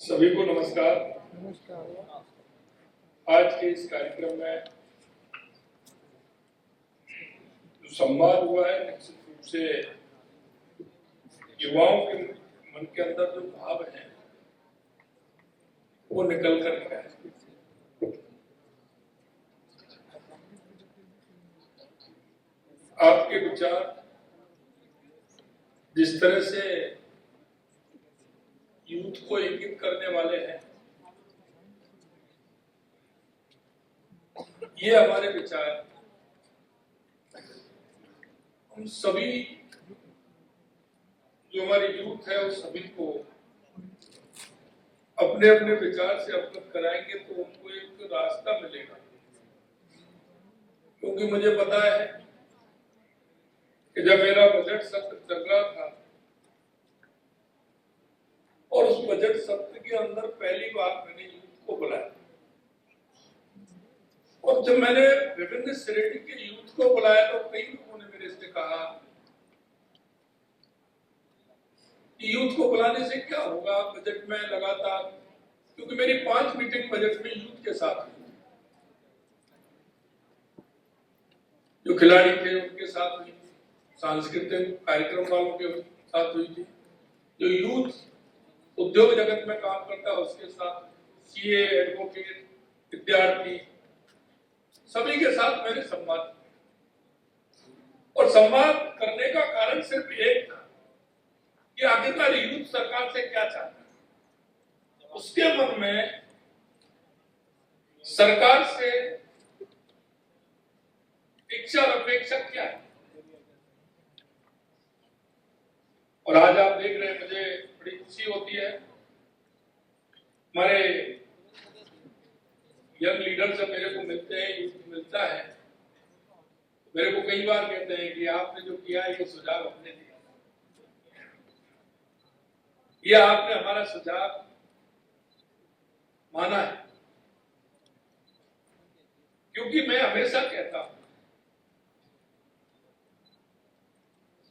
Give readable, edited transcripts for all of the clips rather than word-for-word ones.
सभी को नमस्कार। नमस्कार। आज के इस कार्यक्रम में जो संवाद हुआ है, निश्चित रूप से युवाओं के मन के अंदर जो भाव है वो निकल कर गया है। आपके विचार जिस तरह से यूथ को इंगित करने वाले हैं, ये हमारे विचार हम सभी जो हमारी यूथ है उस सभी को अपने अपने विचार से अवगत कराएंगे तो उनको एक रास्ता मिलेगा। क्योंकि मुझे पता है कि जब मेरा बजट सत्र चल रहा था और उस बजट सत्र के अंदर पहली बार मैंने यूथ को बुलाया, और जब मैंने विभिन्न श्रेणी के यूथ को बुलाया तो कई लोगों ने मेरे से कहा कि यूथ को बुलाने से क्या होगा बजट में लगातार, क्योंकि मेरी 5 मीटिंग बजट में यूथ के साथ हुई, जो खिलाड़ी थे उनके साथ हुई, सांस्कृतिक कार्यक्रम वालों के साथ हुई थी, जो यूथ उद्योग जगत में काम करता है उसके साथ, सीए, एडवोकेट, विद्यार्थी, सभी के साथ मैंने संवाद किया। और संवाद करने का कारण सिर्फ एक था कि आखिरकार यूथ सरकार से क्या चाहता है, उसके मन में सरकार से इच्छा और अपेक्षा क्या है। और आज आप देख रहे हैं, मुझे बड़ी खुशी होती है, हमारे यंग लीडर जब मेरे को मिलते हैं, यूथ मिलता है, मेरे को कई बार कहते हैं कि आपने जो किया ये सुझाव हमने दिया, ये आपने हमारा सुझाव माना है। क्योंकि मैं हमेशा कहता हूं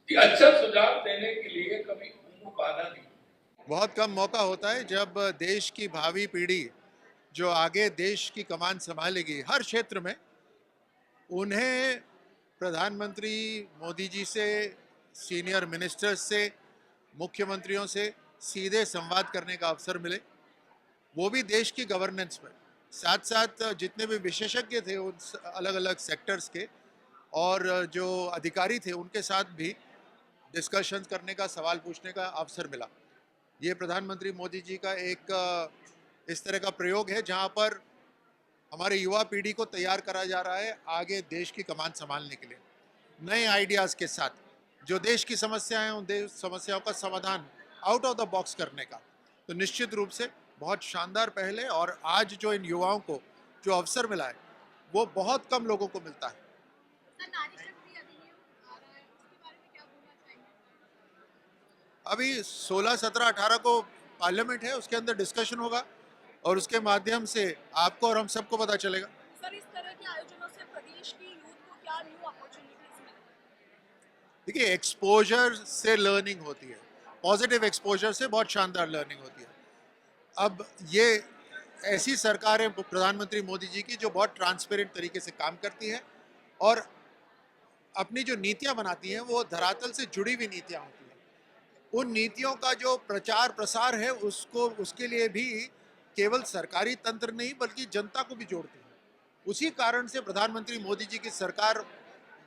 कि अच्छा सुझाव देने के लिए कभी उम्र बाधा नहीं। बहुत कम मौका होता है जब देश की भावी पीढ़ी जो आगे देश की कमान संभालेगी हर क्षेत्र में, उन्हें प्रधानमंत्री मोदी जी से, सीनियर मिनिस्टर्स से, मुख्यमंत्रियों से सीधे संवाद करने का अवसर मिले, वो भी देश की गवर्नेंस में। साथ साथ जितने भी विशेषज्ञ थे उन अलग अलग सेक्टर्स के और जो अधिकारी थे उनके साथ भी डिस्कशंस करने का, सवाल पूछने का अवसर मिला। ये प्रधानमंत्री मोदी जी का एक इस तरह का प्रयोग है जहां पर हमारे युवा पीढ़ी को तैयार करा जा रहा है आगे देश की कमान संभालने के लिए, नए आइडियाज़ के साथ, जो देश की समस्याएं हैं उन देश समस्याओं का समाधान आउट ऑफ द बॉक्स करने का। तो निश्चित रूप से बहुत शानदार पहल है और आज जो इन युवाओं को जो अवसर मिला है वो बहुत कम लोगों को मिलता है। अभी 16, 17, 18 को पार्लियामेंट है, उसके अंदर डिस्कशन होगा और उसके माध्यम से आपको और हम सबको पता चलेगा। सर, इस तरह के आयोजनों से प्रदेश की यूथ को क्या न्यू अपॉर्चुनिटीज मिलेंगी? देखिए, एक्सपोजर से लर्निंग होती है, पॉजिटिव एक्सपोजर से बहुत शानदार लर्निंग होती है। अब ये ऐसी सरकार है प्रधानमंत्री मोदी जी की जो बहुत ट्रांसपेरेंट तरीके से काम करती है और अपनी जो नीतियां बनाती हैं वो धरातल से जुड़ी हुई नीतियां होती हैं। उन नीतियों का जो प्रचार प्रसार है उसको, उसके लिए भी केवल सरकारी तंत्र नहीं बल्कि जनता को भी जोड़ती है। उसी कारण से प्रधानमंत्री मोदी जी की सरकार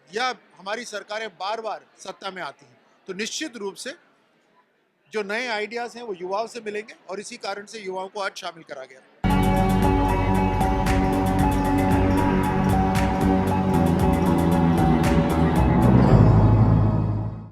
या हमारी सरकारें बार बार सत्ता में आती हैं। तो निश्चित रूप से जो नए आइडियाज़ हैं वो युवाओं से मिलेंगे और इसी कारण से युवाओं को आज शामिल करा गया।